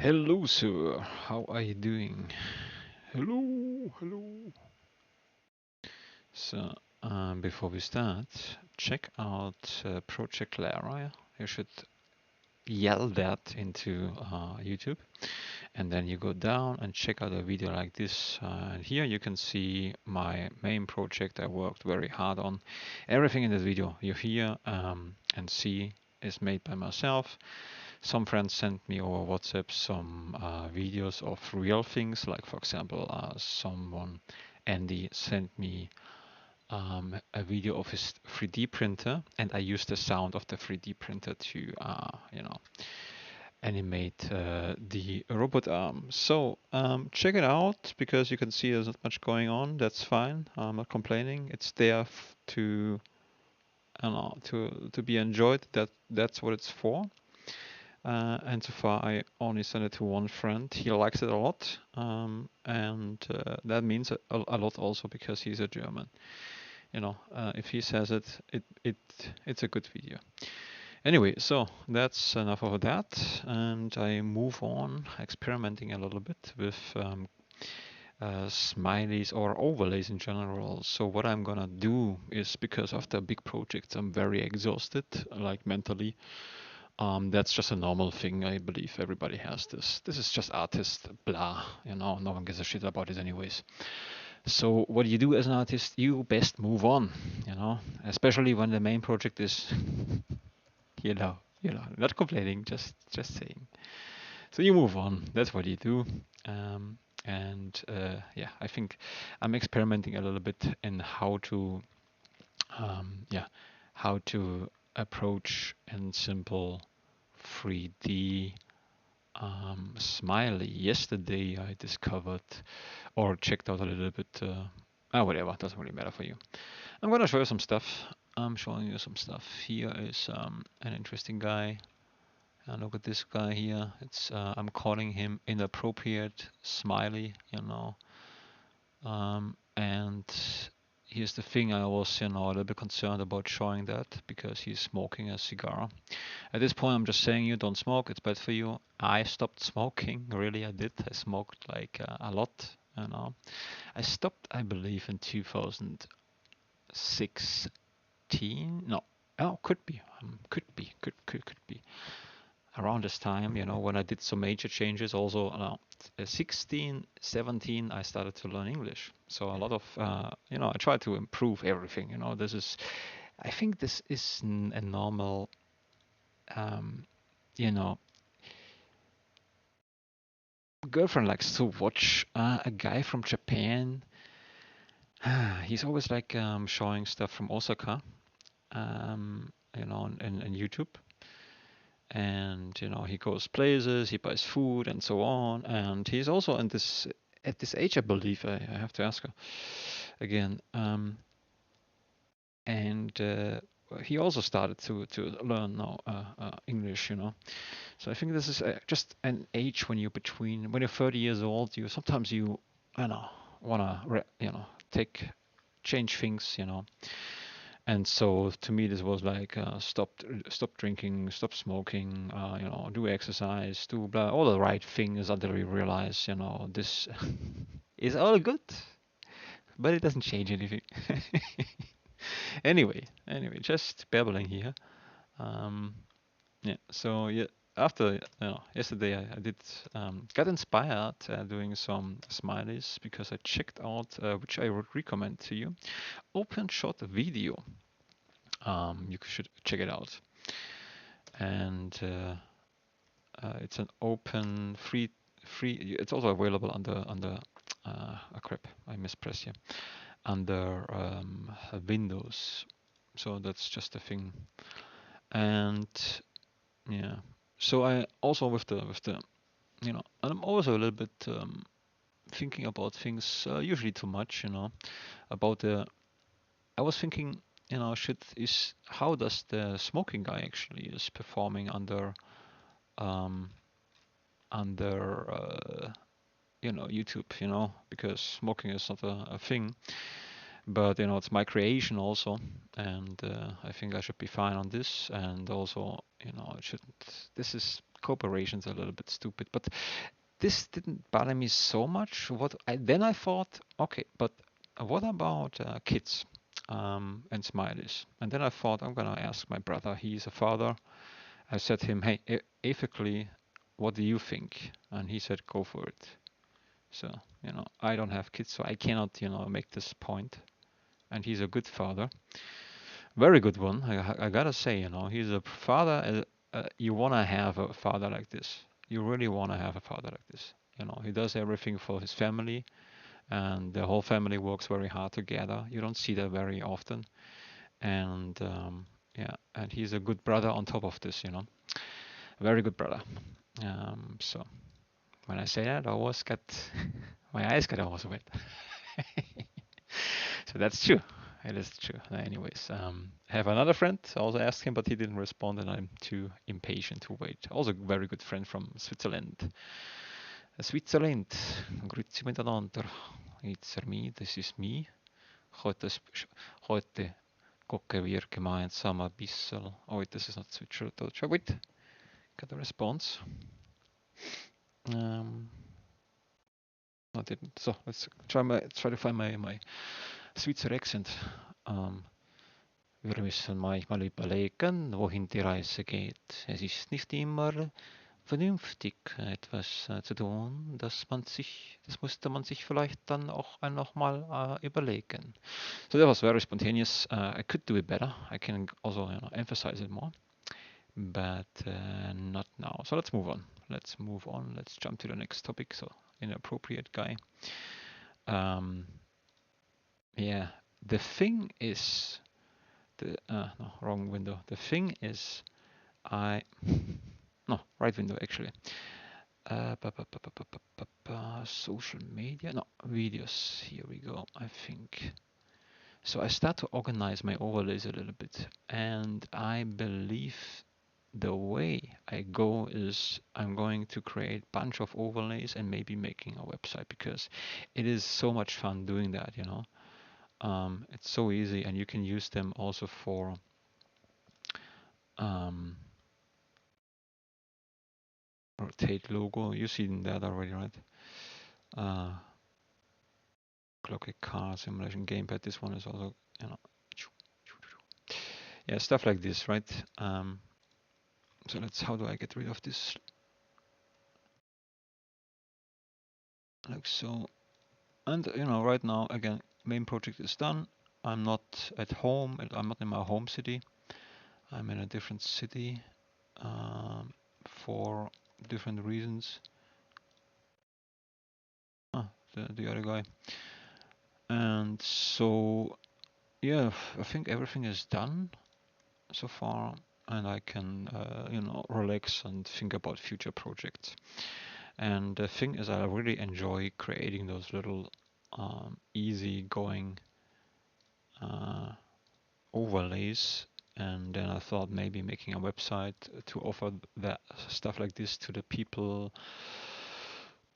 Hello, sir. How are you doing? Hello, hello. So, before we start, check out Project Lara. You should yell that into YouTube, and then you go down and check out a video like this. And here you can see my main project I worked very hard on. Everything in this video you hear and see is made by myself. Some friends sent me over WhatsApp some videos of real things, like for example, Andy, sent me a video of his 3D printer, and I used the sound of the 3D printer to, animate the robot arm. So check it out because you can see there's not much going on. That's fine. I'm not complaining. It's there to, I don't know, to be enjoyed. That's what it's for. And so far, I only sent it to one friend. He likes it a lot, and that means a lot also because he's a German. If he says it's a good video. Anyway, so that's enough of that, and I move on, experimenting a little bit with smileys or overlays in general. So what I'm gonna do is, because after big projects, I'm very exhausted, like mentally. That's just a normal thing. I believe everybody has this. This is just artist, blah. No one gives a shit about it anyways. So what you do as an artist, you best move on. Especially when the main project is, not complaining, just saying. So you move on. That's what you do. And yeah, I think I'm experimenting a little bit in how to approach in simple 3D smiley. Yesterday I discovered or checked out a little bit. Whatever, doesn't really matter for you. I'm gonna show you some stuff. I'm showing you some stuff. Here is an interesting guy. Look at this guy here. It's I'm calling him inappropriate smiley. And here's the thing. I was a little bit concerned about showing that because he's smoking a cigar. At this point, I'm just saying you don't smoke. It's bad for you. I stopped smoking. Really, I did. I smoked like a lot. I stopped, I believe, in 2016. No, oh, could be around this time. When I did some major changes. Also, 16, 17, I started to learn English. So a lot of, I try to improve everything. I think this is a normal, um, you know, girlfriend likes to watch a guy from Japan. He's always like showing stuff from Osaka, in YouTube. And he goes places, he buys food, and so on. And he's also at this age, I believe. I have to ask her again. And he also started to learn now English. So I think this is just an age when you're 30 years old. Sometimes I know, wanna take change things. And so to me this was like stop drinking, stop smoking, do exercise, do blah, all the right things until you realize this is all good, but it doesn't change anything. Anyway, just babbling here. Um, Yeah. So yeah, after yesterday I did got inspired doing some smileys because I checked out which I would recommend to you. Open shot video. You should check it out. And it's an open free. It's also available under crap. I mispressed here under Windows. So that's just a thing. And yeah. So I also with the I'm also a little bit thinking about things, usually too much, about the. I was thinking, should is how does the smoking guy actually is performing um, under YouTube, because smoking is not a thing, but it's my creation also, and I think I should be fine on this, and also it shouldn't. This is cooperation's a little bit stupid, but this didn't bother me so much. Then I thought, okay, but what about kids and smileys? And then I thought I'm gonna ask my brother. He's a father. I said to him, hey, ethically, what do you think? And he said, go for it. So I don't have kids, so I cannot make this point. And he's a good father, very good one. I gotta say, he's a father. You wanna have a father like this. You really wanna have a father like this. He does everything for his family, and the whole family works very hard together. You don't see that very often, and yeah, and he's a good brother on top of this. Very good brother. So when I say that, I always got my eyes got almost wet. So that's true. It is true. Anyways, I have another friend. I also asked him, but he didn't respond, and I'm too impatient to wait. Also, a very good friend from Switzerland. Switzerland, grüezi miteinander. It's me, this is me. Heute gucken wir gemeinsam ein bisschen. Oh, wait, this is not Schweizerdeutsch. Oh, wait, got a response. I didn't. So let's try to find my Swiss accent. Wir müssen manchmal überlegen, wohin die Reise geht. Es ist nicht immer vernünftig, etwas zu tun, das musste man sich vielleicht dann auch nochmal überlegen. So that was very spontaneous. I could do it better. I can also emphasize it more, but not now. So let's move on. Let's jump to the next topic. So inappropriate guy. Yeah, the thing is, no, wrong window. The thing is, no, right window actually. Social media, no, videos. Here we go. I think. So I start to organize my overlays a little bit, and I believe the way I go is I'm going to create a bunch of overlays and maybe making a website, because it is so much fun doing that. It's so easy, and you can use them also for rotate logo. You've seen that already, right? Clock a car simulation gamepad. This one is also, yeah, stuff like this, right? So how do I get rid of this? Like so. And right now, again, main project is done. I'm not at home. I'm not in my home city. I'm in a different city for different reasons. The other guy. And so, yeah, I think everything is done so far, and I can, relax and think about future projects. And the thing is, I really enjoy creating those little easy-going overlays. And then I thought maybe making a website to offer that stuff like this to the people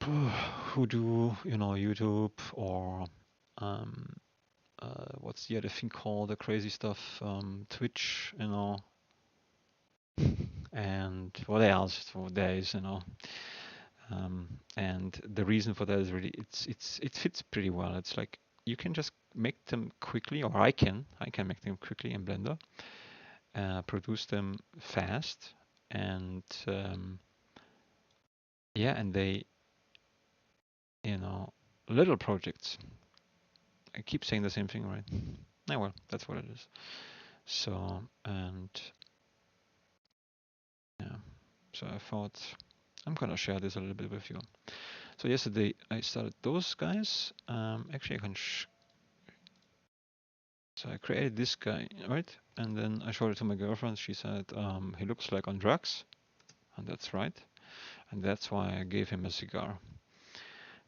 who do, YouTube or what's the other thing called, the crazy stuff, Twitch, and what else there is, and the reason for that is really it fits pretty well. It's like you can just make them quickly, or I can make them quickly in Blender, produce them fast, and yeah, and they, little projects. I keep saying the same thing, right? Yeah, well, that's what it is. So, and yeah, so I thought I'm gonna share this a little bit with you. So yesterday I started those guys. Actually, I can. So I created this guy, right? And then I showed it to my girlfriend. She said he looks like on drugs, and that's right. And that's why I gave him a cigar.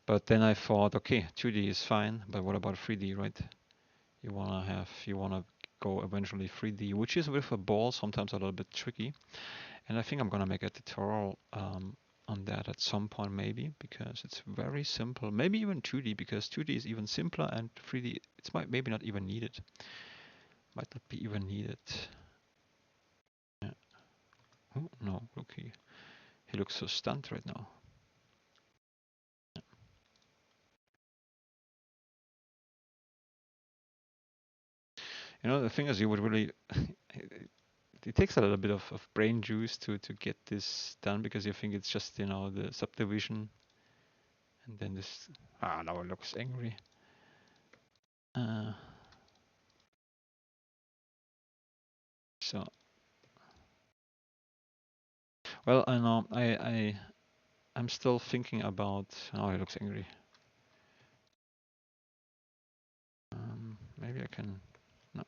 But then I thought, okay, 2D is fine, but what about 3D, right? You wanna go eventually 3D, which is with a ball sometimes a little bit tricky. And I think I'm gonna make a tutorial on that at some point maybe, because it's very simple. Maybe even 2D, because 2D is even simpler, and 3D it's maybe not even needed. Might not be even needed. Yeah. Oh no, look, He looks so stunned right now. You know, the thing is, you would really. It takes a little bit of brain juice to get this done because you think it's just, you know, the subdivision, and then this. Ah, now it looks angry. Uh, so, well, I know I'm still thinking about. Oh, he looks angry. Maybe I can. No,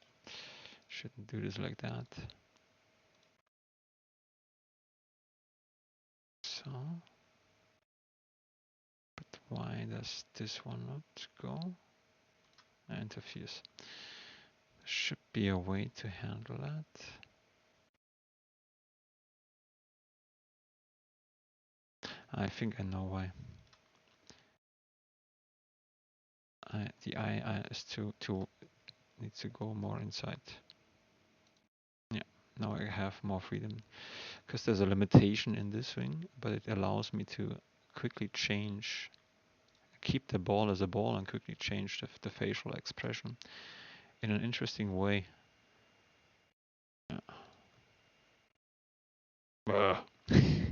shouldn't do this like that. So, but why does this one not go? Interferes. Should be a way to handle that. I think I know why. The eye is too needs to go more inside. Yeah, now I have more freedom because there's a limitation in this thing, but it allows me to quickly change, keep the ball as a ball, and quickly change the facial expression in an interesting way. Yeah.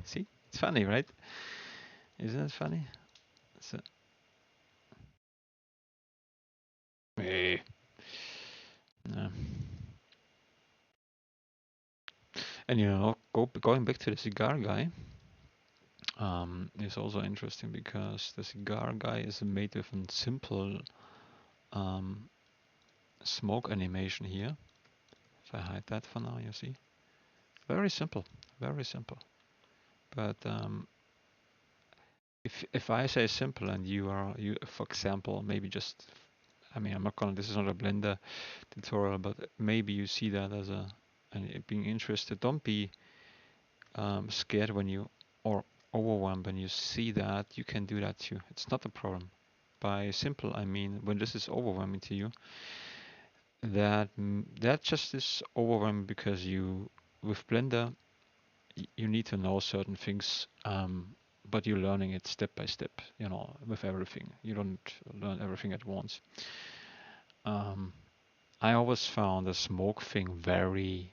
See, it's funny, right? Isn't it funny? So, eh. Yeah. And you know, going back to the cigar guy, is also interesting because the cigar guy is made with a simple um, smoke animation here. If I hide that for now, you see, very simple, very simple. But if I say simple and you, for example, maybe just, I mean, I'm not gonna. This is not a Blender tutorial, but maybe you see that as a, and being interested. Don't be scared when you, or overwhelmed when you see that. You can do that too. It's not a problem. By simple, I mean when this is overwhelming to you, that just is overwhelming because you, with Blender, you need to know certain things, but you're learning it step by step. You know, with everything, you don't learn everything at once. Um, I always found the smoke thing very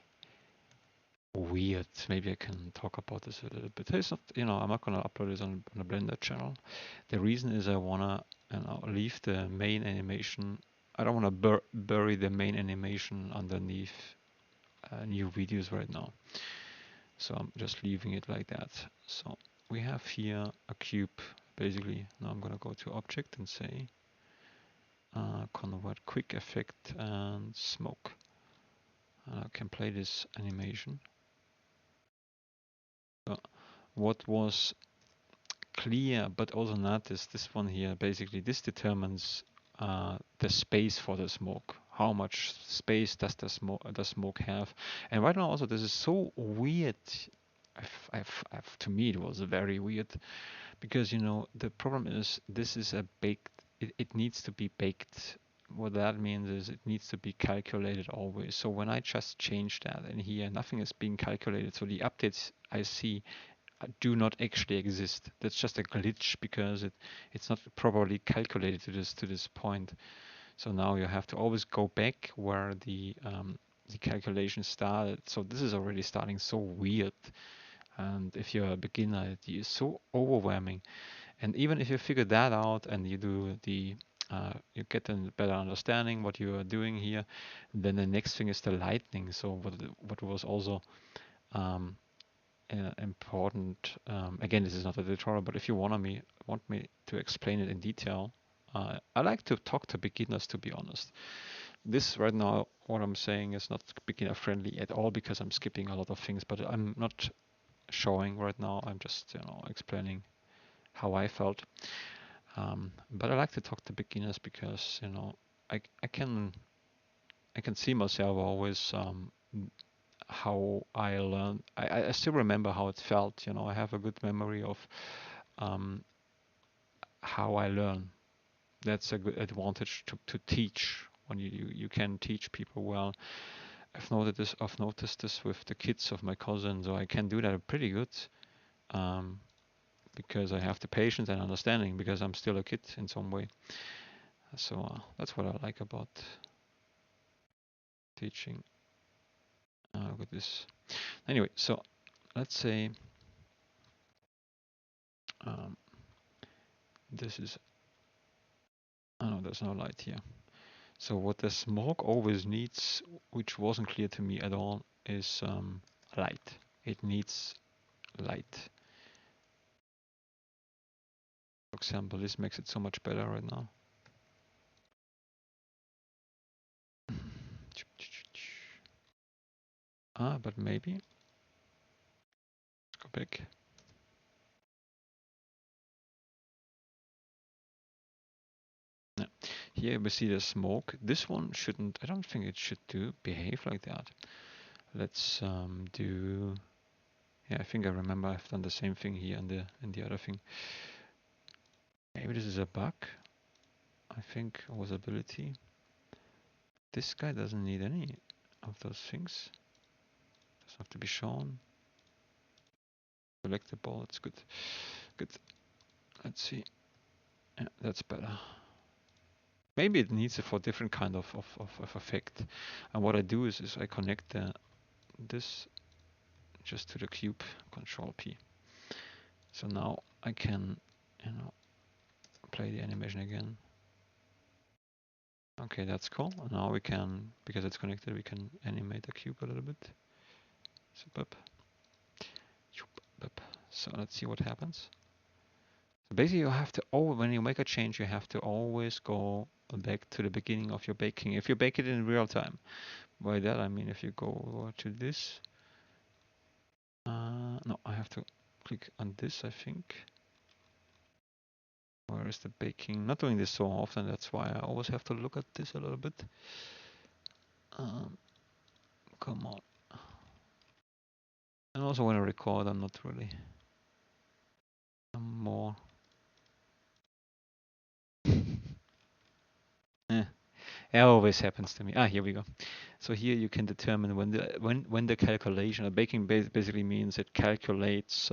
weird. Maybe I can talk about this a little bit. It's not, you know, I'm not gonna upload this on the Blender channel. The reason is I wanna, you know, leave the main animation. I don't wanna bury the main animation underneath new videos right now. So I'm just leaving it like that. So we have here a cube, basically. Now I'm gonna go to object and say convert quick effect and smoke. I can play this animation. So what was clear but also noticed, this one here, basically this determines the space for the smoke. How much space does the smoke have? And right now also this is so weird. To me it was very weird because, you know, the problem is this is a baked. It needs to be baked. What that means is it needs to be calculated always. So when I just change that in here, nothing is being calculated. So the updates I see do not actually exist. That's just a glitch because it's not properly calculated to this point. So now you have to always go back where the calculation started. So this is already starting so weird. And if you're a beginner, it is so overwhelming. And even if you figure that out and you do you get a better understanding what you are doing here, then the next thing is the lightning. So what was also um, important. Again, this is not a tutorial, but if you want me to explain it in detail, I like to talk to beginners. To be honest, this right now, what I'm saying is not beginner friendly at all because I'm skipping a lot of things. But I'm not showing right now. I'm just, you know, explaining how I felt. But I like to talk to beginners because, you know, I can see myself always how I learned. I still remember how it felt. You know, I have a good memory of um, how I learn. That's a good advantage to teach when you can teach people well. I've noticed this with the kids of my cousin, so I can do that pretty good. um, because I have the patience and understanding because I'm still a kid in some way. So that's what I like about teaching. Look at this. Anyway, so let's say um, this is, oh no, there's no light here. So what the smoke always needs, which wasn't clear to me at all, is light. It needs light. For example, this makes it so much better right now. But maybe, let's go back. Yeah. Here we see the smoke. This one shouldn't, I don't think it should behave like that. Let's do, yeah, I think I remember I've done the same thing here in the other thing. Maybe this is a bug. I think usability. This guy doesn't need any of those things. Doesn't have to be shown. Selectable, it's good. Good. Let's see. Yeah, that's better. Maybe it needs it for different kind of effect. And what I do is I connect this just to the cube, Control P. So now I can, play the animation again. Okay, that's cool. And now we can, because it's connected, we can animate the cube a little bit. So let's see what happens. So basically, you have to, when you make a change, you have to always go back to the beginning of your baking. If you bake it in real time, by that I mean if you go to this. No, I have to click on this, I think. Where is the baking? Not doing this so often, that's why I always have to look at this a little bit. Come on. And also when I record, I'm not really. I'm more. Eh, it always happens to me. Here we go. So here you can determine when the calculation. Baking basically means it calculates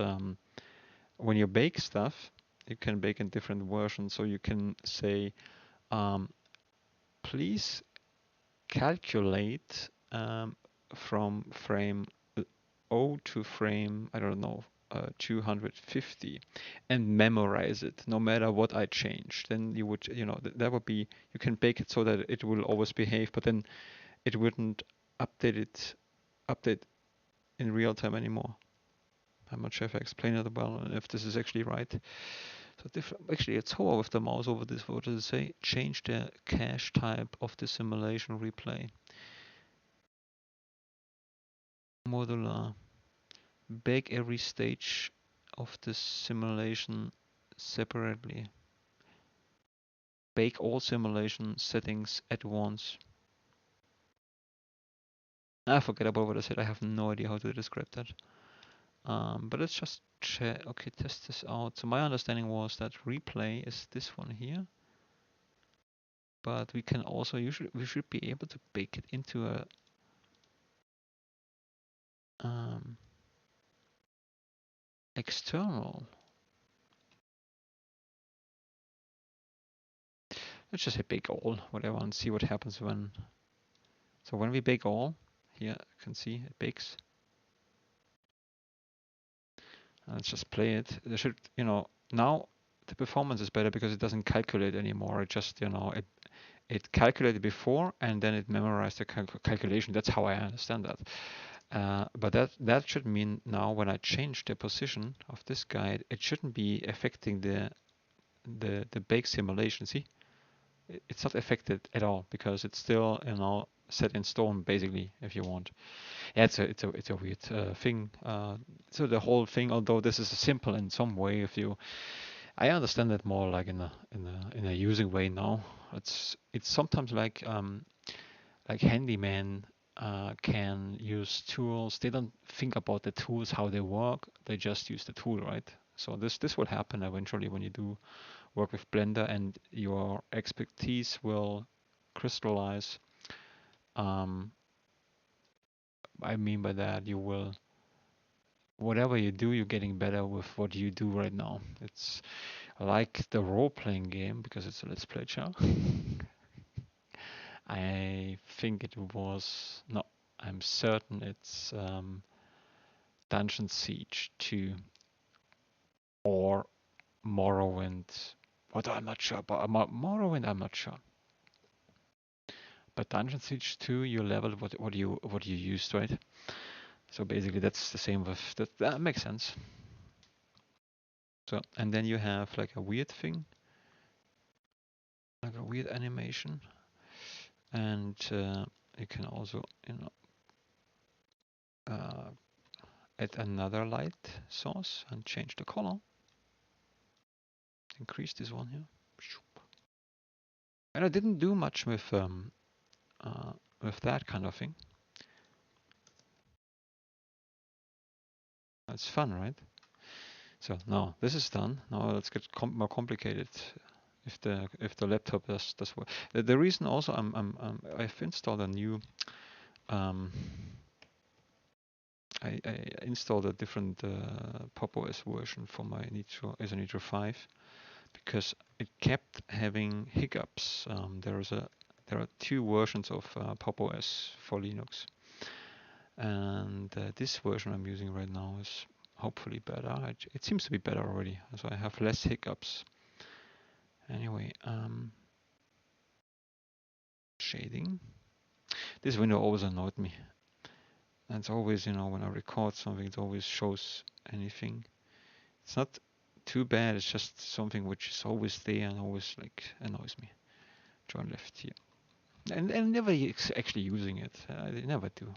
when you bake stuff. You can bake in different versions. So you can say, please calculate from frame 0 to frame, I don't know, 250 and memorize it no matter what I change. Then you would, that would be, you can bake it so that it will always behave, but then it wouldn't update in real time anymore. I'm not sure if I explained it well and if this is actually right. So actually it's hover with the mouse over this. What does it say? Change the cache type of the simulation replay. Modular. Bake every stage of the simulation separately. Bake all simulation settings at once. Forget about what I said. I have no idea how to describe that. But let's just check. Okay, test this out. So my understanding was that replay is this one here. But we can also we should be able to bake it into a external. Let's just say bake all, whatever, and see what happens when. So when we bake all, here you can see it bakes. Let's just play it. There should, now the performance is better because it doesn't calculate anymore. It just, it calculated before and then it memorized the calculation. That's how I understand that. But that should mean now when I change the position of this guide, it shouldn't be affecting the bake simulation. See, it's not affected at all because it's still, set in stone basically, if you want. Yeah, it's a weird thing. So the whole thing, although this is simple in some way, I understand it more like in a using way now. It's sometimes like handyman can use tools. They don't think about the tools how they work. They just use the tool, right? So this will happen eventually when you do work with Blender and your expertise will crystallize. I mean by that you will whatever you do, you're getting better with what you do right now. It's like the role-playing game because it's a Let's Play channel. I think it was no, I'm certain it's Dungeon Siege 2 or Morrowind. Although I'm not sure, but Morrowind I'm not sure. But Dungeon Siege 2, you level what you used, right? So basically that's the same with that. That makes sense. So and then you have like a weird thing, like a weird animation, and you can also uh, add another light source and change the color. Increase this one here. And I didn't do much with that kind of thing. It's fun, right? So now this is done. Now let's get more complicated. If the laptop does work. The reason also I've installed a new I installed a different Pop! OS version for my Nitro 5 because it kept having hiccups. There are two versions of Pop! OS for Linux, and this version I'm using right now is hopefully better. It seems to be better already, so I have less hiccups. Anyway, shading. This window always annoyed me. And it's always, when I record something, it always shows anything. It's not too bad, it's just something which is always there and always like annoys me. Join left here. And never actually using it. I never do.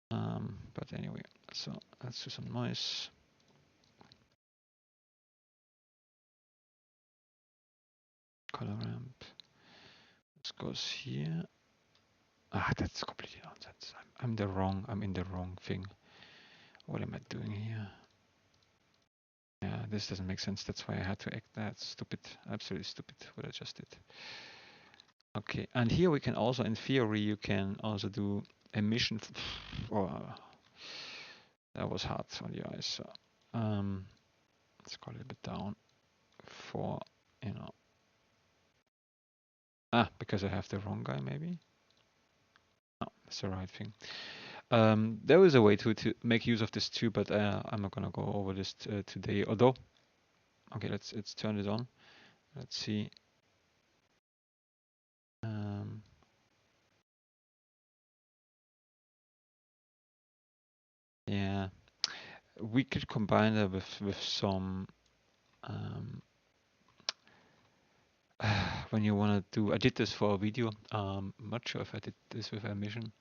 But anyway, so let's do some noise. Color ramp. This goes here. That's completely nonsense. I'm in the wrong thing. What am I doing here? Yeah, this doesn't make sense. That's why I had to act that stupid, absolutely stupid what I just did. Okay, and here we can also, in theory, you can also do emission. That was hard on the eyes. So, let's go a little bit down for, because I have the wrong guy maybe. No, that's the right thing. There is a way to make use of this too, but I'm not gonna go over this today. Although, okay, let's turn it on. Let's see. Yeah, we could combine that with some when you want to do. I did this for a video. I'm not sure if I did this with emission.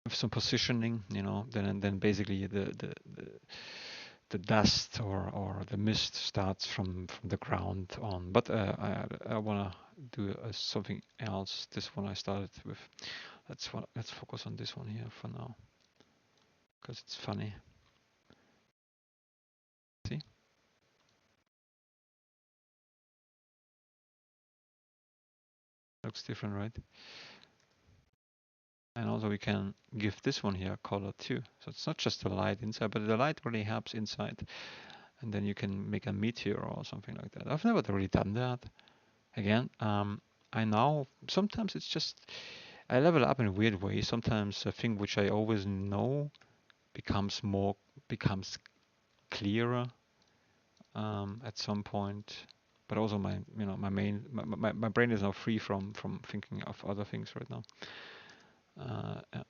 With some positioning, then basically the dust or the mist starts from the ground on. But I wanna do something else. This one I started with. Let's focus on this one here for now, because it's funny. See, looks different, right? And also we can give this one here a color too. So it's not just the light inside, but the light really helps inside. And then you can make a meteor or something like that. I've never really done that. Again, I now, sometimes it's just, I level up in a weird way. Sometimes a thing which I always know becomes clearer at some point. But also my brain is now free from thinking of other things right now. Yeah.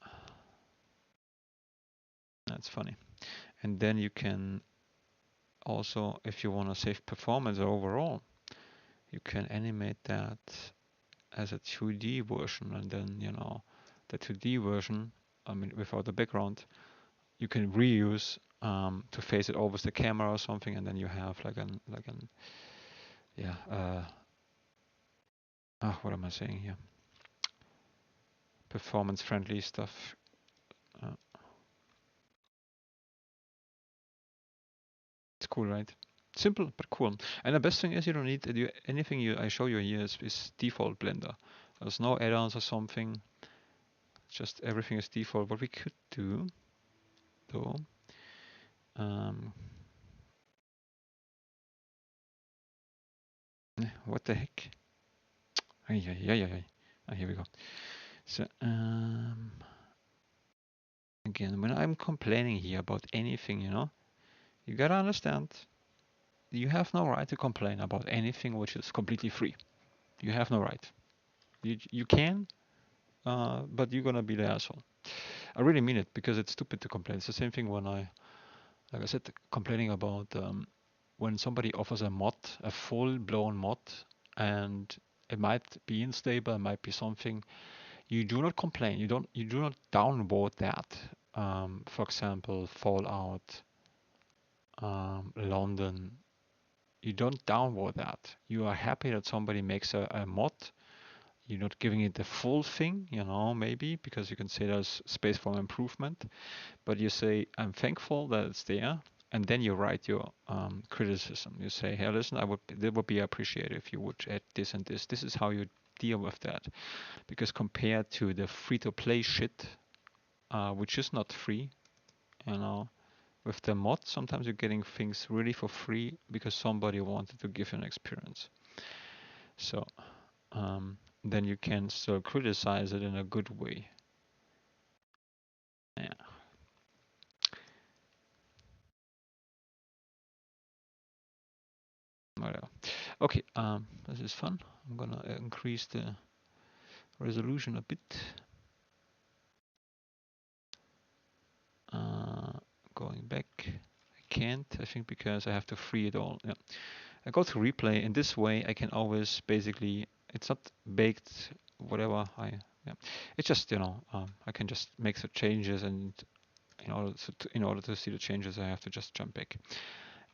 That's funny. And then you can also, if you want to save performance overall, you can animate that as a 2D version, and then the 2D version, I mean without the background, you can reuse to face it over the camera or something, and then you have what am I saying here? Performance friendly stuff. Uh, it's cool, right? Simple but cool. And the best thing is you don't need anything I show you here is default Blender. There's no add-ons or something. Just everything is default. What we could do though. What the heck? Ay. Here we go. So again, when I'm complaining here about anything, you gotta understand, you have no right to complain about anything which is completely free. You have no right. You can, but you're gonna be the asshole. I really mean it, because it's stupid to complain. It's the same thing when like I said, complaining about when somebody offers a mod, a full-blown mod, and it might be unstable, it might be something. You do not complain. You do not downvote that. For example, Fallout, London. You don't downvote that. You are happy that somebody makes a mod. You're not giving it the full thing, maybe because you can say there's space for improvement. But you say, I'm thankful that it's there. And then you write your criticism. You say, hey, listen, it would be appreciated if you would add this and this. This is how you deal with that. Because compared to the free-to-play shit, which is not free, with the mod, sometimes you're getting things really for free because somebody wanted to give you an experience. So then you can still criticize it in a good way. Yeah. Whatever. Okay, this is fun. I'm gonna increase the resolution a bit. Going back, I can't, I think, because I have to free it all. Yeah, I go to replay. In this way, I can always basically, it's not baked, whatever yeah, it's just, I can just make the changes, and in order to see the changes, I have to just jump back.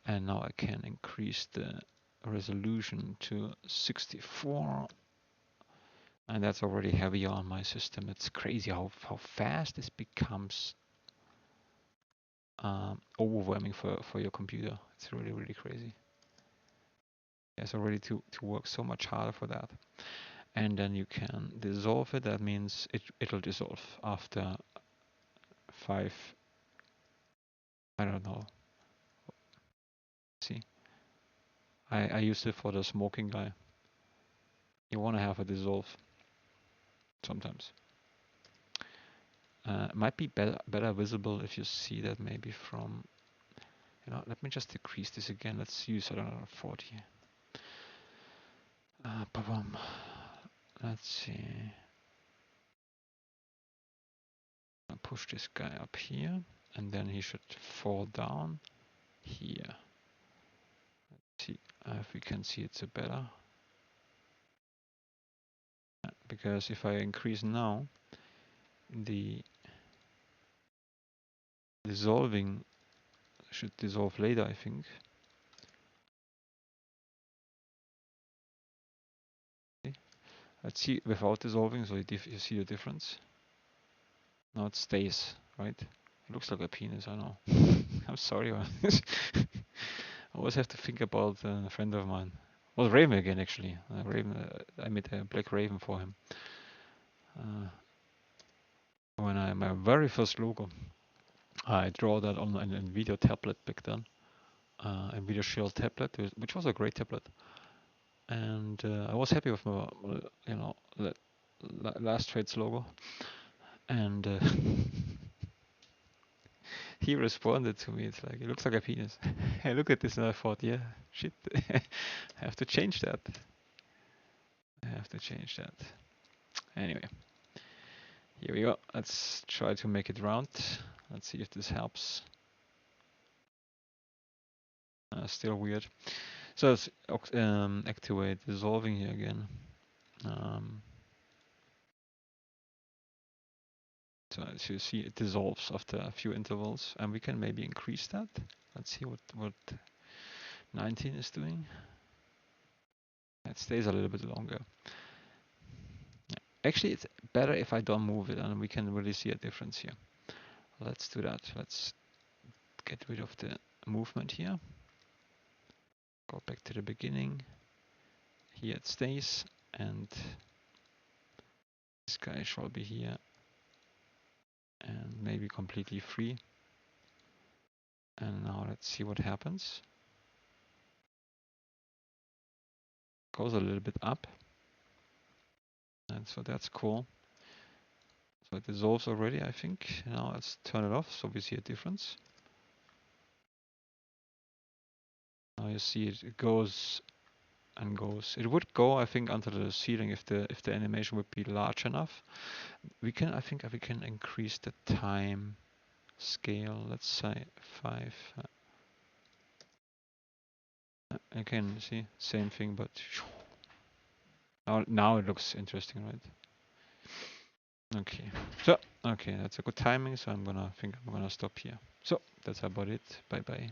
And now I can increase the resolution to 64. And that's already heavier on my system. It's crazy how fast this becomes overwhelming for your computer. It's really, really crazy. It's already to work so much harder for that. And then you can dissolve it. That means it'll dissolve after 5, I don't know. See, I used it for the smoking guy. You want to have a dissolve sometimes. It might be better visible if you see that maybe from, let me just decrease this again. Let's use, I don't know, 40. Let's see. I'll push this guy up here, and then he should fall down here. Let's see if we can see it better. Because if I increase now, the dissolving should dissolve later, I think. Okay. Let's see without dissolving, so you see the difference. Now it stays, right? It looks like a penis, I know. I'm sorry. I always have to think about a friend of mine. Well, Raven again, actually. Raven, I made a black Raven for him. When my very first logo, I draw that on an NVIDIA tablet back then. NVIDIA Shield tablet, which was a great tablet. And I was happy with my, the last Trades logo. And he responded to me. It's like, it looks like a penis. I look at this and I thought, yeah, shit, I have to change that. Anyway, here we go. Let's try to make it round. Let's see if this helps. Still weird. So let's activate dissolving here again. So as you see, it dissolves after a few intervals, and we can maybe increase that. Let's see what 19 is doing. It stays a little bit longer. Yeah. Actually, it's better if I don't move it, and we can really see a difference here. Let's do that. Let's get rid of the movement here. Go back to the beginning. Here it stays, and this guy shall be here, and maybe completely free. And now let's see what happens. Goes a little bit up. And so that's cool. So it dissolves already, I think. Now let's turn it off so we see a difference. Now you see it goes and goes. It would go, I think, under the ceiling if the animation would be large enough. I think we can increase the time scale. Let's say 5. Again, see, same thing, but now it looks interesting, right? Okay, so okay, that's a good timing. So I'm gonna stop here. So that's about it. Bye bye.